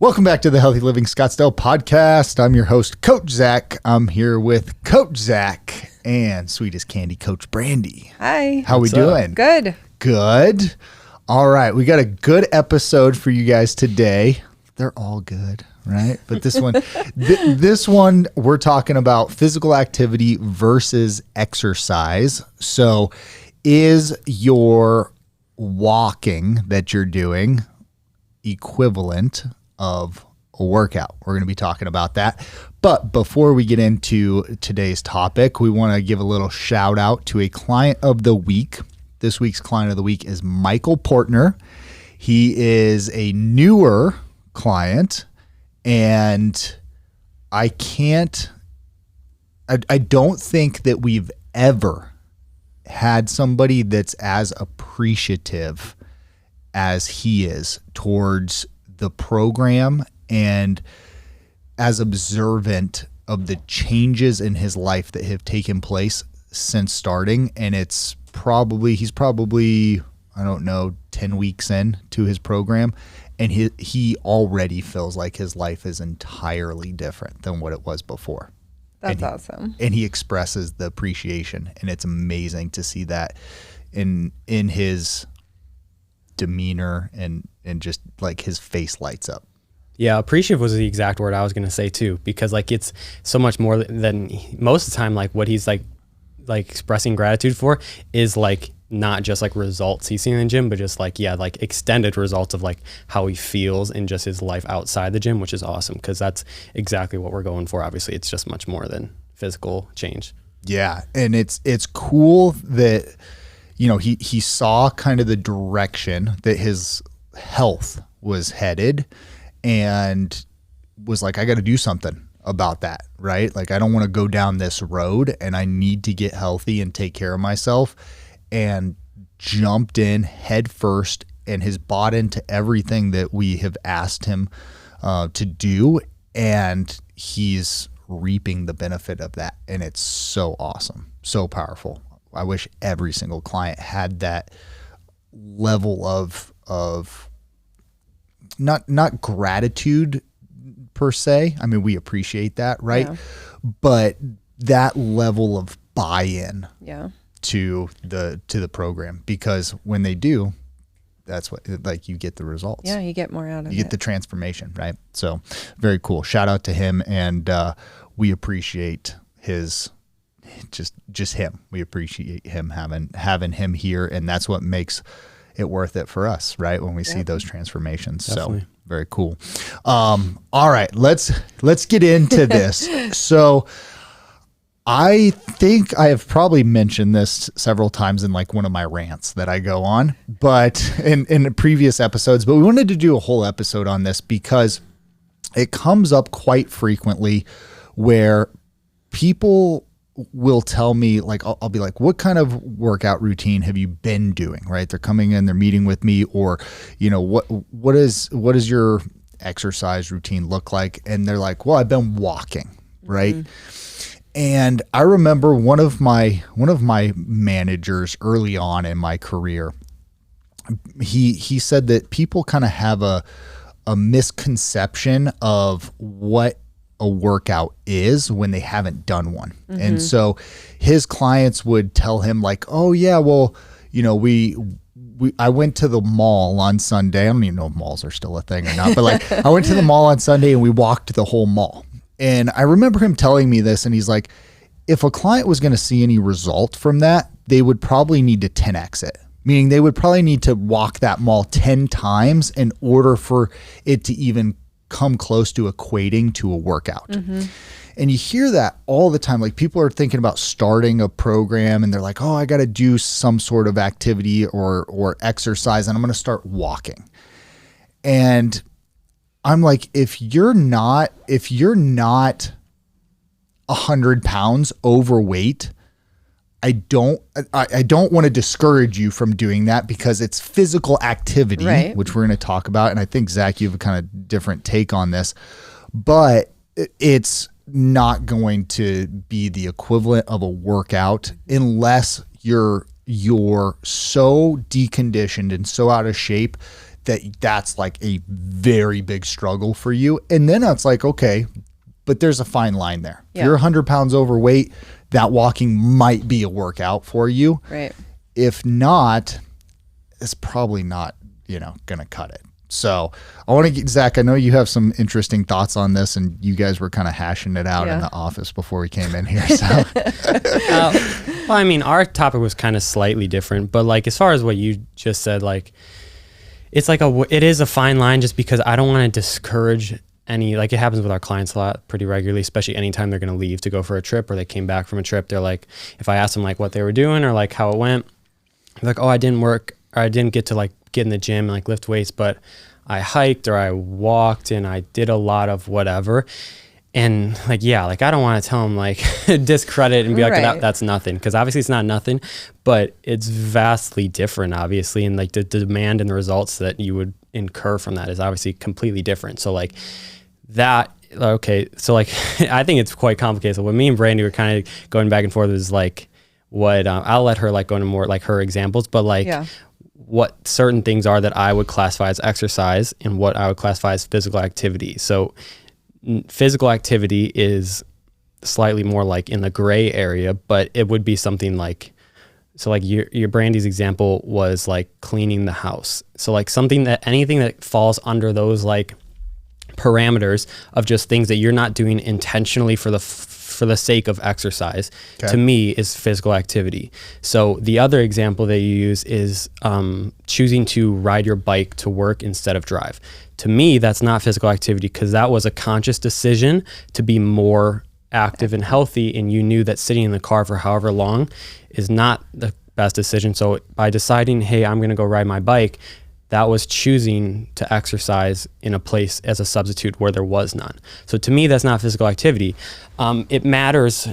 Welcome back to the Healthy Living Scottsdale podcast. I'm your host, Coach Zach. I'm here with Coach Zach and sweet as candy, Coach Brandy. Hi. How we doing? Good. Good. All right. We got a good episode for you guys today. They're all good, right? But this one, this one, we're talking about physical activity versus exercise. So is your walking that you're doing equivalent of a workout? We're going to be talking about that. But before we get into today's topic, we want to give a little shout out to a client of the week. This week's client of the week is Michael Portner. He is a newer client, and I don't think that we've ever had somebody that's as appreciative as he is towards the program and as observant of the changes in his life that have taken place since starting. And he's probably, I don't know, 10 weeks in to his program. And he already feels like his life is entirely different than what it was before. That's awesome. And he expresses the appreciation. And it's amazing to see that in his demeanor and just like his face lights up. Yeah, appreciative was the exact word I was going to say too, because like it's so much more than most of the time. Like what he's like expressing gratitude for is like not just like results he's seen in the gym, but just like like extended results of like how he feels in just his life outside the gym, which is awesome because that's exactly what we're going for. Obviously, it's just much more than physical change. Yeah, and it's cool that he saw kind of the direction that his health was headed and was like, I got to do something about that, right? Like, I don't want to go down this road and I need to get healthy and take care of myself, and jumped in head first and has bought into everything that we have asked him to do. And he's reaping the benefit of that. And it's so awesome, so powerful. I wish every single client had that level of not gratitude per se. I mean, we appreciate that, right? Yeah. But that level of buy-in to the program, because when they do, that's what, like, you get the results. Yeah, you get more out of it. You get the transformation, right? So very cool. Shout out to him, and we appreciate his just him. We appreciate him having him here, and that's what makes it worth it for us, right? When we see those transformations. Definitely. So very cool. All right, let's get into this. So I think I have probably mentioned this several times in like one of my rants that I go on, but in previous episodes, but we wanted to do a whole episode on this because it comes up quite frequently where people will tell me, like, I'll be like, what kind of workout routine have you been doing? Right? They're coming in, they're meeting with me, or, what is your exercise routine look like? And they're like, well, I've been walking. Right. Mm-hmm. And I remember one of my managers early on in my career, he said that people kind of have a misconception of what a workout is when they haven't done one. Mm-hmm. And so his clients would tell him like, oh yeah, well, I went to the mall on Sunday. I don't even know if malls are still a thing or not, but like I went to the mall on Sunday and we walked the whole mall. And I remember him telling me this, and he's like, if a client was going to see any result from that, they would probably need to 10x it. Meaning they would probably need to walk that mall 10 times in order for it to even come close to equating to a workout. Mm-hmm. And you hear that all the time. Like, people are thinking about starting a program and they're like, oh, I got to do some sort of activity or exercise, and I'm going to start walking. And I'm like, if you're not 100 pounds overweight, I don't want to discourage you from doing that, because it's physical activity, right, which we're going to talk about. And I think, Zach, you have a kind of different take on this, but it's not going to be the equivalent of a workout unless you're so deconditioned and so out of shape that's like a very big struggle for you. And then it's like, okay, but there's a fine line there. Yeah. If you're 100 pounds overweight, that walking might be a workout for you. Right. If not, it's probably not, going to cut it. So I want to get, Zach, I know you have some interesting thoughts on this, and you guys were kind of hashing it out in the office before we came in here. So, well, I mean, our topic was kind of slightly different, but like, as far as what you just said, like, it's like it is a fine line, just because I don't want to discourage any, like, it happens with our clients a lot, pretty regularly, especially anytime they're going to leave to go for a trip, or they came back from a trip. They're like, if I ask them like what they were doing or like how it went, they're like, oh, I didn't work, or I didn't get to like get in the gym and like lift weights, but I hiked or I walked and I did a lot of whatever. And like, yeah, like I don't want to tell them like discredit and be like, that's nothing. Cause obviously it's not nothing, but it's vastly different, obviously. And like the demand and the results that you would incur from that is obviously completely different. So like that, okay. So like, I think it's quite complicated. So when me and Brandy were kind of going back and forth is like what, I'll let her like go into more like her examples, but like, what certain things are that I would classify as exercise and what I would classify as physical activity. So physical activity is slightly more like in the gray area, but it would be something like, so like your Brandy's example was like cleaning the house. So like anything that falls under those like parameters of just things that you're not doing intentionally for the sake of exercise, to me is physical activity. So the other example that you use is choosing to ride your bike to work instead of drive. To me, that's not physical activity, because that was a conscious decision to be more active and healthy, and you knew that sitting in the car for however long is not the best decision. So by deciding, hey, I'm going to go ride my bike, that was choosing to exercise in a place as a substitute where there was none. So to me, that's not physical activity. It matters.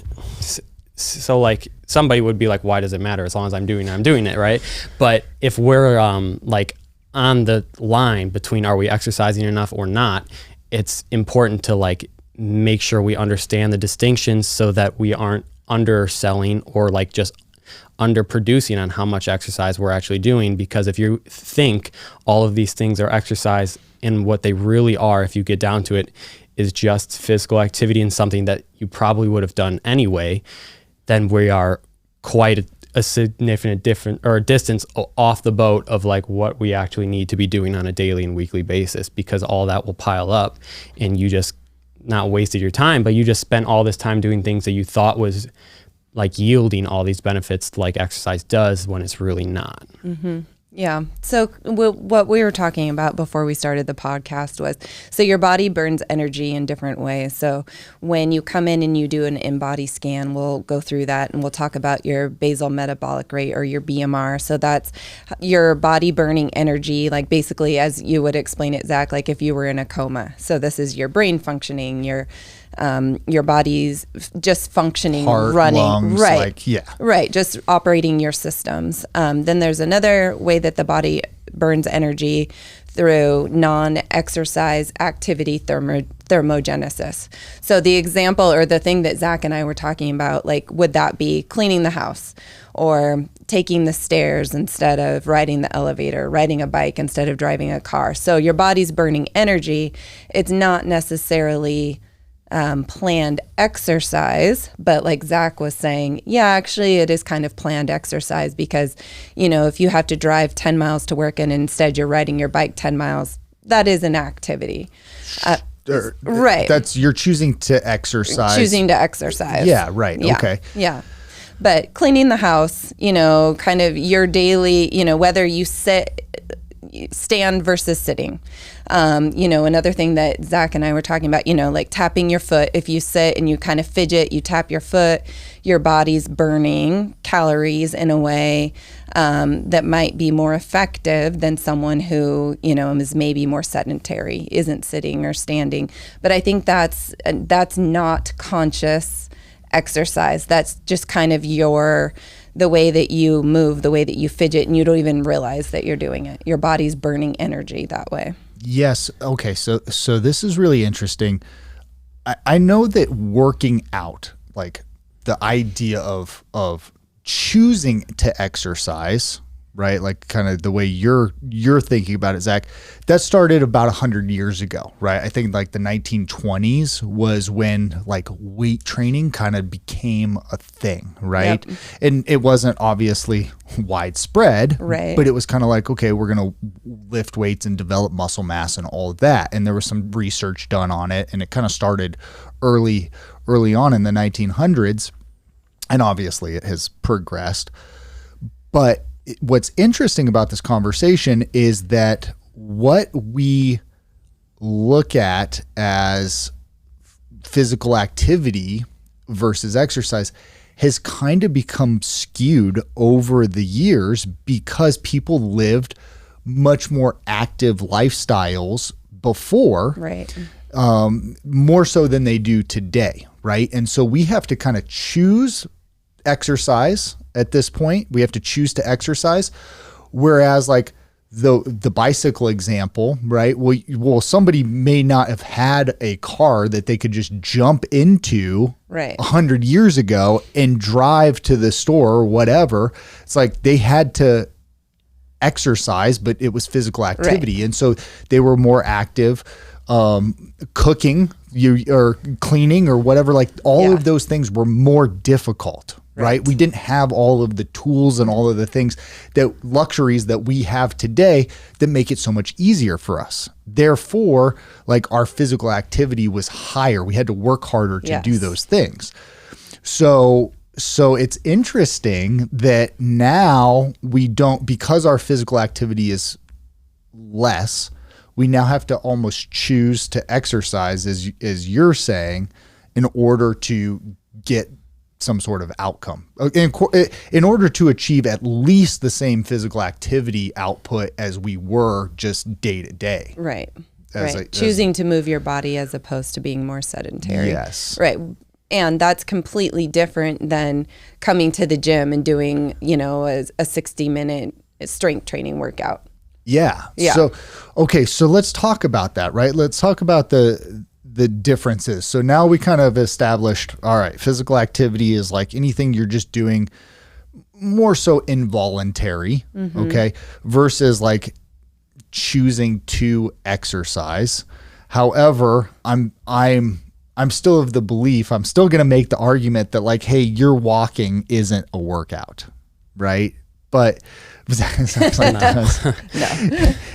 So like somebody would be like, why does it matter? As long as I'm doing it, right? But if we're like on the line between are we exercising enough or not, it's important to like make sure we understand the distinctions so that we aren't underselling or like just underproducing on how much exercise we're actually doing. Because if you think all of these things are exercise, and what they really are, if you get down to it, is just physical activity and something that you probably would have done anyway, then we are quite a significant distance off the boat of like what we actually need to be doing on a daily and weekly basis, because all that will pile up and you just not wasted your time, but you just spent all this time doing things that you thought was like yielding all these benefits like exercise does, when it's really not. Mm-hmm. Yeah. So what we were talking about before we started the podcast was, so your body burns energy in different ways. So when you come in and you do an in-body scan, we'll go through that and we'll talk about your basal metabolic rate, or your BMR. So that's your body burning energy, like basically as you would explain it, Zach, like if you were in a coma. So this is your brain functioning, your body's just functioning, heart, running, lungs, right? Like, right, just operating your systems. Then there's another way that the body burns energy, through non-exercise activity thermogenesis. So the example, or the thing that Zach and I were talking about, like, would that be cleaning the house, or taking the stairs instead of riding the elevator, riding a bike instead of driving a car? So your body's burning energy. It's not necessarily planned exercise, but like Zach was saying, yeah, actually it is kind of planned exercise, because, you know, if you have to drive 10 miles to work and instead you're riding your bike 10 miles, that is an activity. Right. That's, you're choosing to exercise. Choosing to exercise. Yeah, right. Yeah. Okay. Yeah. But cleaning the house, you know, kind of your daily, you know, whether you stand versus sitting. You know, another thing that Zach and I were talking about, you know, like tapping your foot. If you sit and you kind of fidget, you tap your foot, your body's burning calories in a way that might be more effective than someone who, you know, is maybe more sedentary, isn't sitting or standing. But I think that's not conscious exercise. That's just kind of the way that you move, the way that you fidget, and you don't even realize that you're doing it. Your body's burning energy that way. Yes. Okay. So this is really interesting. I know that working out, like the idea of choosing to exercise, right? Like kind of the way you're thinking about it, Zach, that started about 100 years ago, right? I think like the 1920s was when like weight training kind of became a thing, right? Yep. And it wasn't obviously widespread, Right. but it was kind of like, okay, we're going to lift weights and develop muscle mass and all of that. And there was some research done on it, and it kind of started early on in the 1900s. And obviously it has progressed. But what's interesting about this conversation is that what we look at as physical activity versus exercise has kind of become skewed over the years because people lived much more active lifestyles before, Right. more so than they do today, right? And so we have to kind of choose exercise at this point. We have to choose to exercise, whereas like the bicycle example, right? Well, somebody may not have had a car that they could just jump into Right. 100 years ago and drive to the store or whatever. It's like they had to exercise, but it was physical activity. Right. And so they were more active, cooking or cleaning or whatever, like all Yeah. of those things were more difficult, right? We didn't have all of the tools and all of the things luxuries that we have today that make it so much easier for us. Therefore, like our physical activity was higher. We had to work harder to do Yes. those things. So it's interesting that now we don't, because our physical activity is less, we now have to almost choose to exercise, as you're saying, in order to get some sort of outcome, in order to achieve at least the same physical activity output as we were just day to day. Right. As Right. a- Choosing to move your body as opposed to being more sedentary. Yes. Right. And that's completely different than coming to the gym and doing, a 60-minute strength training workout. Yeah. Yeah. So, okay. So let's talk about that, right? Let's talk about the differences. So now we kind of established, all right, physical activity is like anything you're just doing more so involuntary, okay, versus like choosing to exercise. However, I'm still of the belief, I'm still going to make the argument that like, hey, your walking isn't a workout, right? But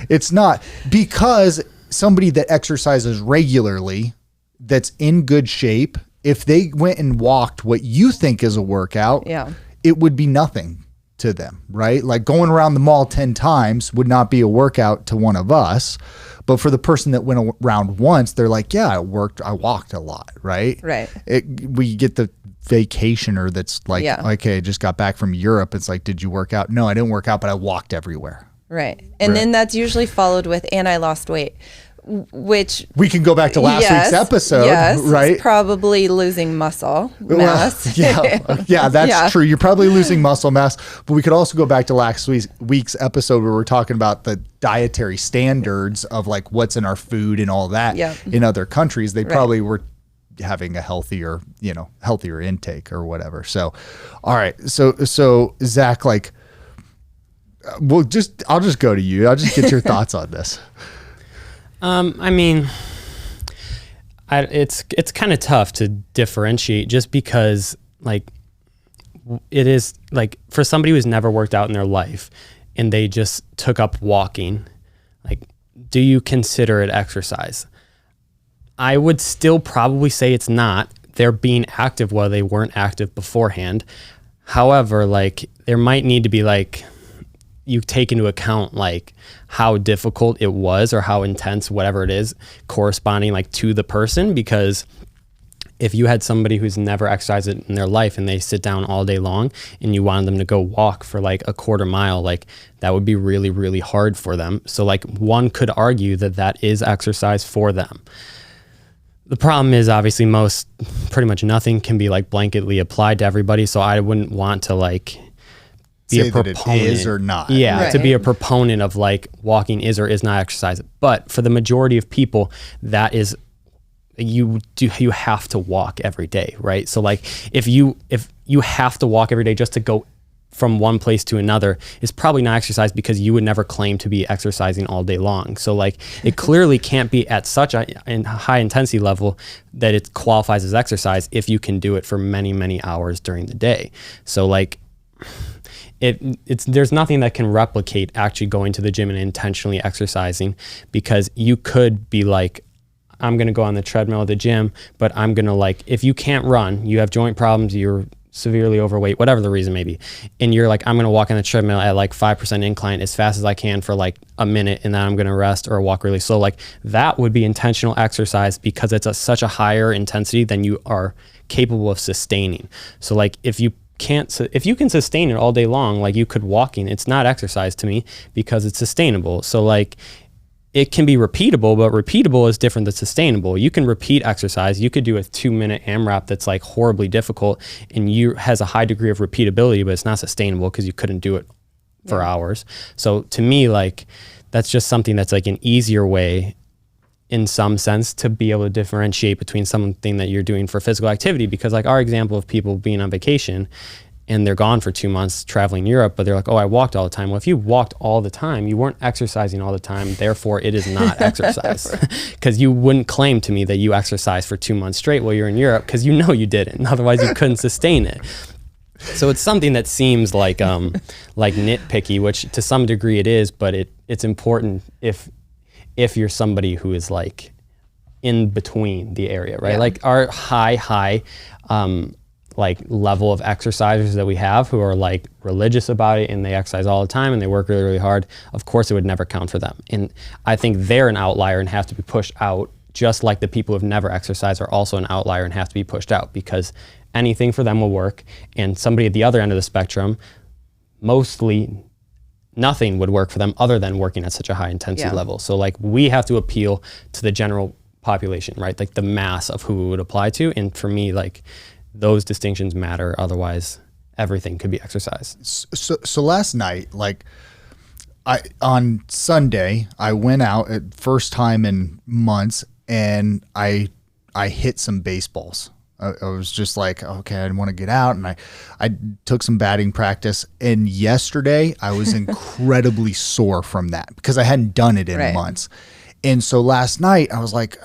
it's not, because somebody that exercises regularly, that's in good shape, if they went and walked what you think is a workout, Yeah. it would be nothing to them, right? Like going around the mall 10 times would not be a workout to one of us. But for the person that went around once, they're like, yeah, I walked a lot, right? Right. We get the vacationer that's like, Yeah. okay, I just got back from Europe. It's like, did you work out? No, I didn't work out, but I walked everywhere. Right. And then that's usually followed with, and I lost weight, which We can go back to last week's episode, yes, right? probably losing muscle mass. Yeah, that's Yeah. true. You're probably losing muscle mass, but we could also go back to last week's episode where we're talking about the dietary standards of like what's in our food and all that Yeah. in other countries. They probably were having a healthier intake or whatever. So, all right. So Zach, like, I'll just go to you. I'll just get your thoughts on this. I mean, it's kind of tough to differentiate just because like it is like for somebody who's never worked out in their life and they just took up walking, like, do you consider it exercise? I would still probably say it's not. They're being active while they weren't active beforehand. However, like there might need to be like, you take into account like how difficult it was or how intense, whatever it is, corresponding like to the person. Because if you had somebody who's never exercised in their life and they sit down all day long and you wanted them to go walk for like a quarter mile, like that would be really, really hard for them. So like one could argue that that is exercise for them. The problem is obviously pretty much nothing can be like blanketly applied to everybody. So I wouldn't want to like be Say a that proponent. it is or not. Yeah, to be a Right. proponent of like walking is or is not exercise. But for the majority of people, that is you have to walk every day, right? So like if you have to walk every day just to go from one place to another is probably not exercise, because you would never claim to be exercising all day long. So like it clearly can't be at such a high intensity level that it qualifies as exercise if you can do it for many, many hours during the day. So like there's nothing that can replicate actually going to the gym and intentionally exercising, because you could be like, I'm going to go on the treadmill at the gym, but I'm going to like, if you can't run, you have joint problems, you're severely overweight, whatever the reason may be, and you're like, I'm going to walk on the treadmill at like 5% incline as fast as I can for like a minute, and then I'm going to rest or walk really slow. Like that would be intentional exercise, because it's such a higher intensity than you are capable of sustaining. So like if you can sustain it all day long, like you could walking, it's not exercise to me because it's sustainable. So like it can be repeatable, but repeatable is different than sustainable. You can repeat exercise. You could do a 2-minute AMRAP that's like horribly difficult and has a high degree of repeatability, but it's not sustainable because you couldn't do it for hours. So to me, like that's just something that's like an easier way in some sense to be able to differentiate between something that you're doing for physical activity. Because like our example of people being on vacation and they're gone for 2 months traveling Europe, but they're like, oh, I walked all the time. Well, if you walked all the time, you weren't exercising all the time. Therefore, it is not exercise, because you wouldn't claim to me that you exercised for 2 months straight while you're in Europe, because you know you didn't. Otherwise, you couldn't sustain it. So it's something that seems like nitpicky, which to some degree it is, but it's important if you're somebody who is like in between the area, right? Yeah. Like our high like level of exercisers that we have who are like religious about it and they exercise all the time and they work really, really hard, of course it would never count for them. And I think they're an outlier and have to be pushed out, just like the people who've never exercised are also an outlier and have to be pushed out, because anything for them will work. And somebody at the other end of the spectrum, mostly nothing would work for them other than working at such a high intensity level. So like we have to appeal to the general population, right? Like the mass of who it would apply to. And for me, like those distinctions matter. Otherwise, everything could be exercise. So last night, like on Sunday, I went out at first time in months, and I hit some baseballs. I was just like, okay, I didn't want to get out, and I took some batting practice. And yesterday, I was incredibly sore from that because I hadn't done it in months. And so last night, I was like,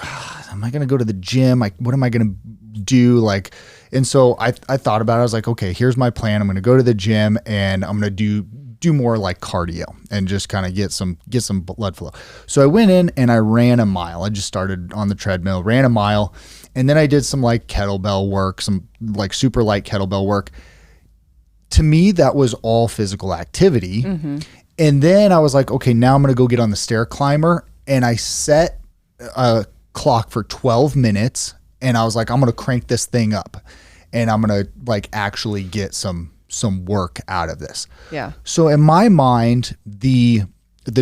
am I going to go to the gym? Like, what am I going to do? Like, and so I thought about it. I was like, okay, here's my plan. I'm going to go to the gym and I'm going to do more like cardio and just kind of get some blood flow. So I went in and I ran a mile. I just started on the treadmill, ran a mile, and then I did some like kettlebell work, some like super light kettlebell work. To me, that was all physical activity. Mm-hmm. And then I was like, okay, now I'm going to go get on the stair climber, and I set a clock for 12 minutes. And I was like, I'm going to crank this thing up and I'm going to like actually get some work out of this. Yeah. So in my mind, the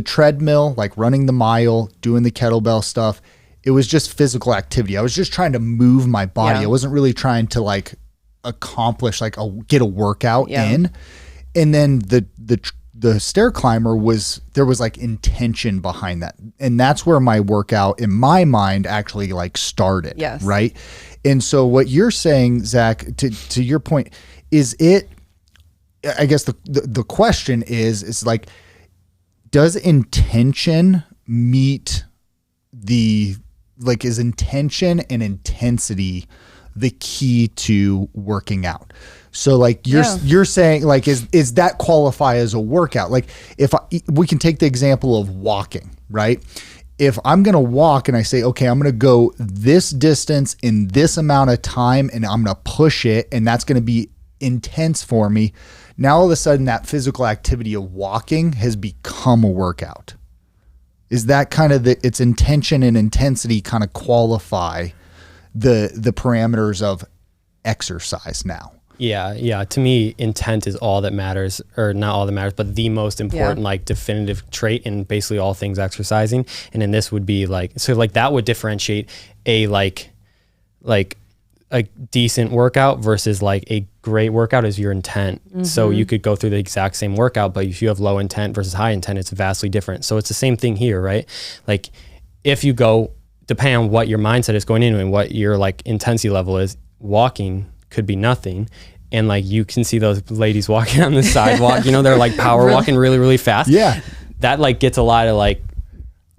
treadmill, like running the mile, doing the kettlebell stuff, it was just physical activity. I was just trying to move my body. I wasn't really trying to like accomplish, like get a workout in. And then the stair climber there was like intention behind that. And that's where my workout in my mind actually like started. Yes. Right. And so what you're saying, Zach, to your point, I guess the question is like, does intention meet is intention and intensity the key to working out? So like you're saying, like, is that qualify as a workout? Like we can take the example of walking, right? If I'm going to walk and I say, okay, I'm going to go this distance in this amount of time and I'm going to push it, and that's going to be intense for me. Now all of a sudden that physical activity of walking has become a workout. Is that kind of its intention and intensity kind of qualify the parameters of exercise now? Yeah. To me, intent is all that matters, or not all that matters, but the most important, like definitive trait in basically all things exercising. And then this would be like, so like that would differentiate a like a decent workout versus like a great workout is your intent. Mm-hmm. So you could go through the exact same workout, but if you have low intent versus high intent, it's vastly different. So it's the same thing here, right? Like if you go, depending on what your mindset is going into and what your like intensity level is, walking could be nothing. and like you can see those ladies walking on the sidewalk, you know, they're like power walking really, really fast. Yeah. That like gets a lot of like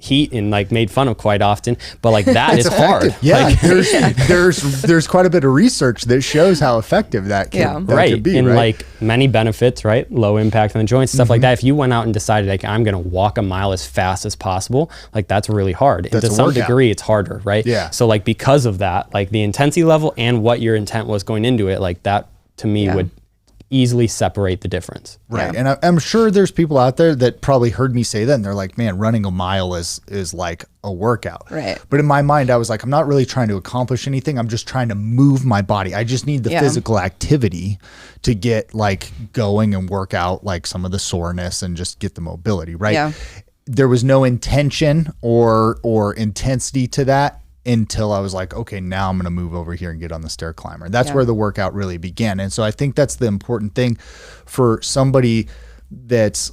heat and like made fun of quite often, but like that is hard. Yeah, Like, there's quite a bit of research that shows how effective that can, that right. can be. And right? like many benefits, right? Low impact on the joints, stuff like that. If you went out and decided like I'm gonna walk a mile as fast as possible, like that's really hard. And That's to a some workout. degree it's harder, right? Yeah. So like because of that, like the intensity level and what your intent was going into it, like that to me would easily separate the difference. Right. And I'm sure there's people out there that probably heard me say that and they're like, man, running a mile is like a workout. Right. But in my mind, I was like, I'm not really trying to accomplish anything. I'm just trying to move my body. I just need the physical activity to get like going and work out like some of the soreness and just get the mobility. Right. Yeah. There was no intention or intensity to that until I was like, okay, now I'm going to move over here and get on the stair climber. That's where the workout really began. And so I think that's the important thing for somebody that's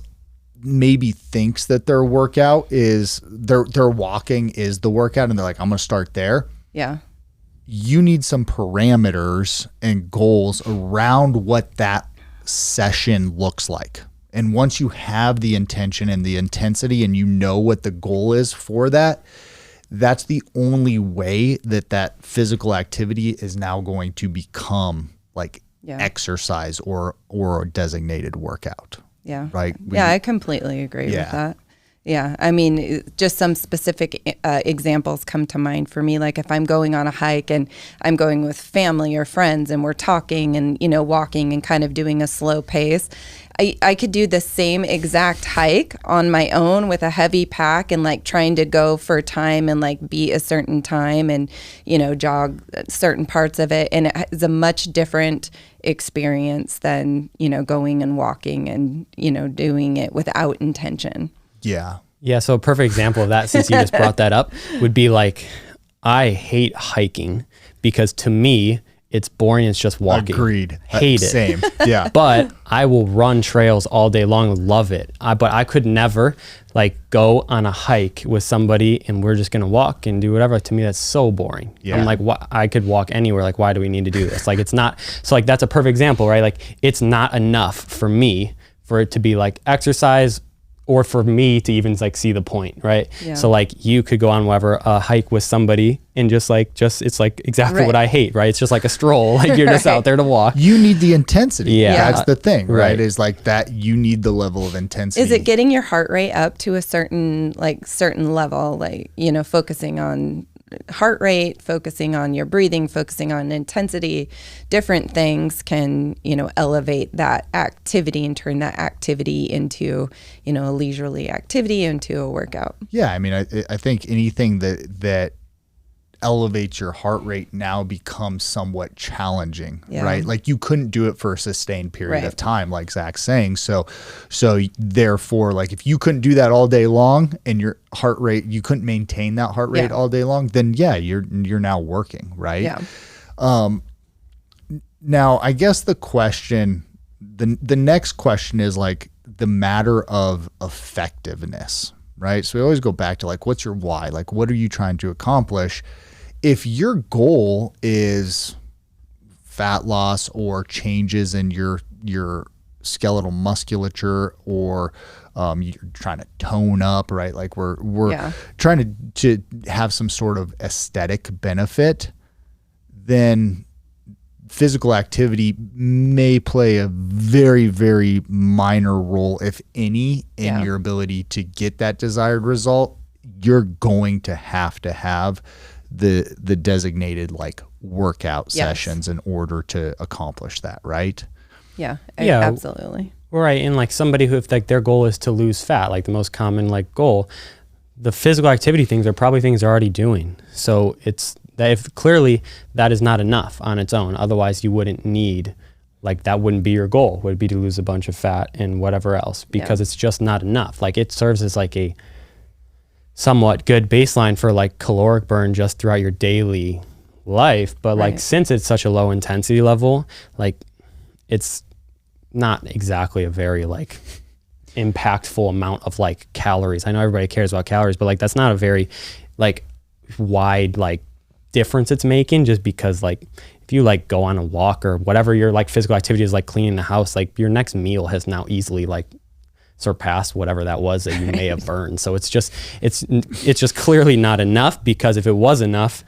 maybe thinks that their workout is their walking is the workout and they're like, I'm going to start there. Yeah. You need some parameters and goals around what that session looks like. And once you have the intention and the intensity and you know what the goal is for that, that's the only way that physical activity is now going to become like exercise or a designated workout. Yeah. Right. I completely agree with that. Yeah. I mean, just some specific examples come to mind for me. Like if I'm going on a hike and I'm going with family or friends and we're talking and, you know, walking and kind of doing a slow pace, I could do the same exact hike on my own with a heavy pack and like trying to go for time and like beat a certain time and, you know, jog certain parts of it. And it is a much different experience than, you know, going and walking and, you know, doing it without intention. Yeah. Yeah. So a perfect example of that, since you just brought that up, would be like, I hate hiking because to me, it's boring. It's just walking. Agreed. Hate it. Same. Yeah. But I will run trails all day long. Love it. But I could never like go on a hike with somebody and we're just going to walk and do whatever. To me, that's so boring. Yeah. I'm like, what? I could walk anywhere. Like, why do we need to do this? Like, it's not. So like, that's a perfect example, right? Like it's not enough for me for it to be like exercise or for me to even like see the point, right? Yeah. So like you could go on whatever a hike with somebody and just it's like exactly what I hate, right? It's just like a stroll, like you're just out there to walk. You need the intensity. Yeah. That's the thing, right? Right. Is like that you need the level of intensity. Is it getting your heart rate up to a certain level, like, you know, focusing on heart rate, focusing on your breathing, focusing on intensity, different things can, you know, elevate that activity and turn that activity into, you know, a leisurely activity into a workout. Yeah. I mean, I think anything that elevates your heart rate now becomes somewhat challenging, right? Like you couldn't do it for a sustained period of time, like Zach's saying. So therefore, like if you couldn't do that all day long and your heart rate, you couldn't maintain that heart rate all day long, then you're now working, right? Yeah. Now I guess the question, the next question is like the matter of effectiveness, right? So we always go back to like, what's your why? Like, what are you trying to accomplish? If your goal is fat loss or changes in your skeletal musculature, or you're trying to tone up, right? Like we're trying to have some sort of aesthetic benefit, then physical activity may play a very, very minor role, if any, in your ability to get that desired result. You're going to have the designated like workout sessions in order to accomplish that, right? Yeah, absolutely. Right. And like somebody who, if like their goal is to lose fat, like the most common like goal, the physical activity things are probably things they're already doing. So it's that if clearly that is not enough on its own, otherwise you wouldn't need, like that wouldn't be your goal, would be to lose a bunch of fat and whatever else, because it's just not enough. Like it serves as like a somewhat good baseline for like caloric burn just throughout your daily life. But like, since it's such a low intensity level, like it's not exactly a very like impactful amount of like calories. I know everybody cares about calories, but like that's not a very like wide like difference it's making, just because like if you like go on a walk or whatever your like physical activity is, like cleaning the house, like your next meal has now easily like surpassed whatever that was that you may have burned. So it's just clearly not enough, because if it was enough,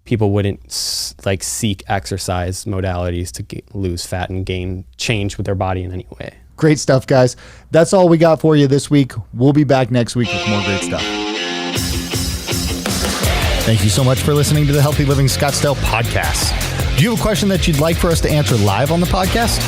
people wouldn't like seek exercise modalities to lose fat and gain change with their body in any way. Great stuff, guys. That's all we got for you this week. We'll be back next week with more great stuff. Thank you so much for listening to the Healthy Living Scottsdale podcast. Do you have a question that you'd like for us to answer live on the podcast?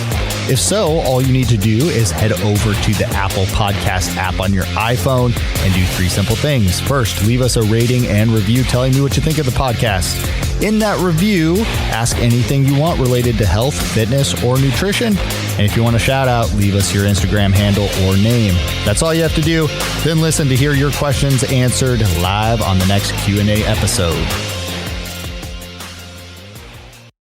If so, all you need to do is head over to the Apple Podcast app on your iPhone and do 3 simple things. First, leave us a rating and review telling me what you think of the podcast. In that review, ask anything you want related to health, fitness, or nutrition. And if you want a shout out, leave us your Instagram handle or name. That's all you have to do. Then listen to hear your questions answered live on the next Q&A episode.